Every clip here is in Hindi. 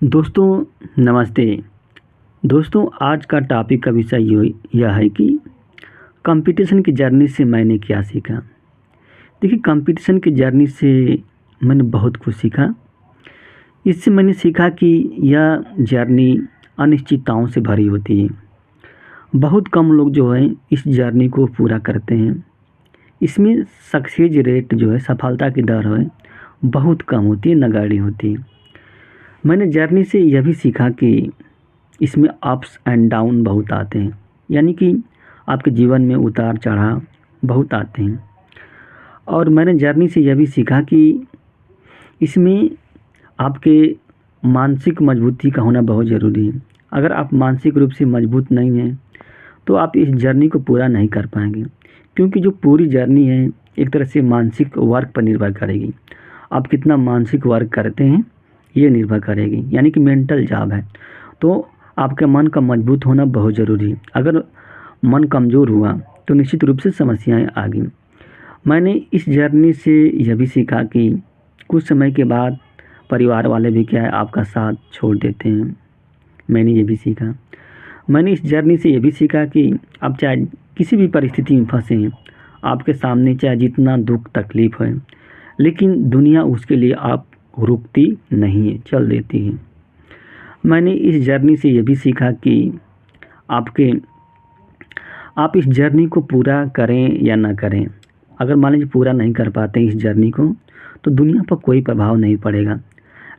दोस्तों नमस्ते। दोस्तों आज का टॉपिक का विषय यह है कि कंपटीशन की जर्नी से मैंने क्या सीखा। देखिए, कंपटीशन की जर्नी से मैंने बहुत कुछ सीखा। इससे मैंने सीखा कि यह जर्नी अनिश्चितताओं से भरी होती है। बहुत कम लोग जो हैं इस जर्नी को पूरा करते हैं। इसमें सक्सेस रेट जो है, सफलता की दर है, बहुत कम होती है, नगण्य होती है। मैंने जर्नी से यह भी सीखा कि इसमें अप्स एंड डाउन बहुत आते हैं, यानी कि आपके जीवन में उतार चढ़ाव बहुत आते हैं। और मैंने जर्नी से यह भी सीखा कि इसमें आपके मानसिक मजबूती का होना बहुत ज़रूरी है। अगर आप मानसिक रूप से मजबूत नहीं हैं तो आप इस जर्नी को पूरा नहीं कर पाएंगे, क्योंकि जो पूरी जर्नी है एक तरह से मानसिक वर्क पर निर्भर करेगी। आप कितना मानसिक वर्क करते हैं ये निर्भर करेगी, यानी कि मेंटल जॉब है। तो आपके मन का मजबूत होना बहुत ज़रूरी है। अगर मन कमज़ोर हुआ तो निश्चित रूप से समस्याएं आ गई। मैंने इस जर्नी से यह भी सीखा कि कुछ समय के बाद परिवार वाले भी क्या है, आपका साथ छोड़ देते हैं। मैंने ये भी सीखा। मैंने इस जर्नी से ये भी सीखा कि आप चाहे किसी भी परिस्थिति में फंसे हैं, आपके सामने चाहे जितना दुख तकलीफ़ है, लेकिन दुनिया उसके लिए आप रुकती नहीं है, चल देती है। मैंने इस जर्नी से ये भी सीखा कि आप इस जर्नी को पूरा करें या ना करें। अगर मान लीजिए पूरा नहीं कर पाते इस जर्नी को, तो दुनिया पर कोई प्रभाव नहीं पड़ेगा,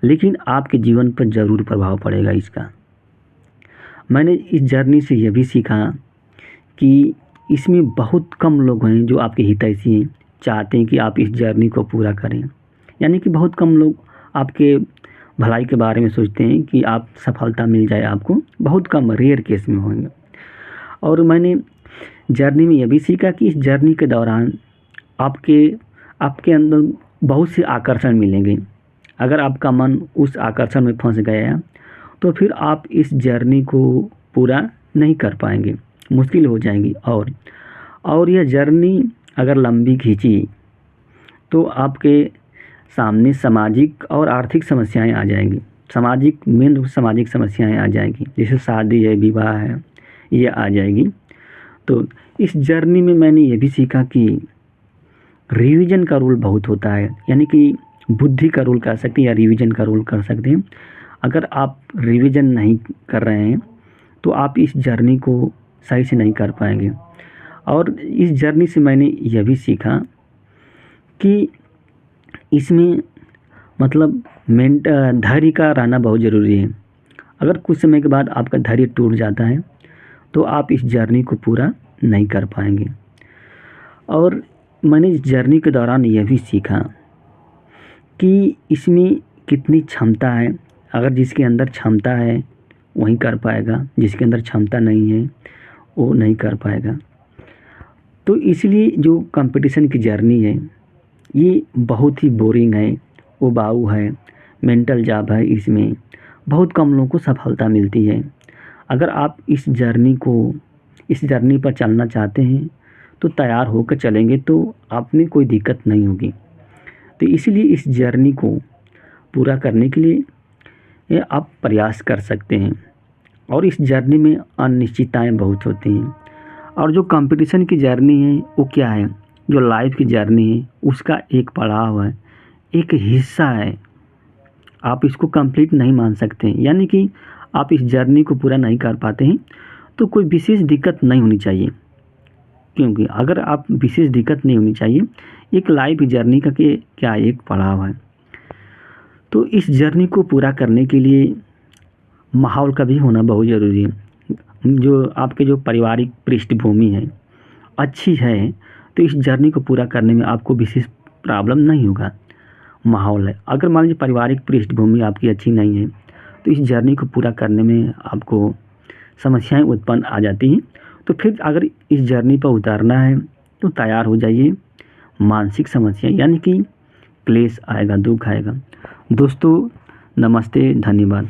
लेकिन आपके जीवन पर ज़रूर प्रभाव पड़ेगा इसका। मैंने इस जर्नी से यह भी सीखा कि इसमें बहुत कम लोग हैं जो आपके हितैषी हैं, चाहते हैं कि आप इस जर्नी को पूरा करें। यानी कि बहुत कम लोग आपके भलाई के बारे में सोचते हैं कि आप सफलता मिल जाए आपको, बहुत कम, रेयर केस में होंगे। और मैंने जर्नी में यह भी सीखा कि इस जर्नी के दौरान आपके अंदर बहुत से आकर्षण मिलेंगे। अगर आपका मन उस आकर्षण में फंस गया तो फिर आप इस जर्नी को पूरा नहीं कर पाएंगे, मुश्किल हो जाएगी। और यह जर्नी अगर लंबी खींची तो आपके सामने सामाजिक और आर्थिक समस्याएं आ जाएंगी। सामाजिक समस्याएं आ जाएंगी, जैसे शादी है, विवाह है, ये आ जाएगी। तो इस जर्नी में मैंने ये भी सीखा कि रिवीजन का रोल बहुत होता है, यानी कि बुद्धि का रोल कर सकते हैं या रिवीजन का रोल कर सकते हैं। अगर आप रिवीजन नहीं कर रहे हैं तो आप इस जर्नी को सही से नहीं कर पाएंगे। और इस जर्नी से मैंने यह भी सीखा कि इसमें मतलब धैर्य का रहना बहुत ज़रूरी है। अगर कुछ समय के बाद आपका धैर्य टूट जाता है तो आप इस जर्नी को पूरा नहीं कर पाएंगे। और मैंने इस जर्नी के दौरान यह भी सीखा कि इसमें कितनी क्षमता है। अगर जिसके अंदर क्षमता है वही कर पाएगा, जिसके अंदर क्षमता नहीं है वो नहीं कर पाएगा। तो इसलिए जो कंपटीशन की जर्नी है ये बहुत ही बोरिंग है, उबाऊ है, मेंटल जॉब है। इसमें बहुत कम लोगों को सफलता मिलती है। अगर आप इस जर्नी पर चलना चाहते हैं तो तैयार होकर चलेंगे तो आप में कोई दिक्कत नहीं होगी। तो इसलिए इस जर्नी को पूरा करने के लिए आप प्रयास कर सकते हैं। और इस जर्नी में अनिश्चितताएं बहुत होती हैं। और जो कंपटीशन की जर्नी है वो क्या है, जो लाइफ की जर्नी है उसका एक पड़ाव है, एक हिस्सा है। आप इसको कंप्लीट नहीं मान सकते। यानी कि आप इस जर्नी को पूरा नहीं कर पाते हैं तो कोई विशेष दिक्कत नहीं होनी चाहिए, क्योंकि अगर आप विशेष दिक्कत नहीं होनी चाहिए। एक लाइफ जर्नी का क्या एक पड़ाव है। तो इस जर्नी को पूरा करने के लिए माहौल का भी होना बहुत ज़रूरी है। जो आपके जो पारिवारिक पृष्ठभूमि है अच्छी है तो इस जर्नी को पूरा करने में आपको विशेष प्रॉब्लम नहीं होगा। माहौल है, अगर मान लीजिए पारिवारिक पृष्ठभूमि आपकी अच्छी नहीं है तो इस जर्नी को पूरा करने में आपको समस्याएं उत्पन्न आ जाती हैं। तो फिर अगर इस जर्नी पर उतारना है तो तैयार हो जाइए। मानसिक समस्या यानी कि क्लेश आएगा, दुख आएगा। दोस्तों नमस्ते, धन्यवाद।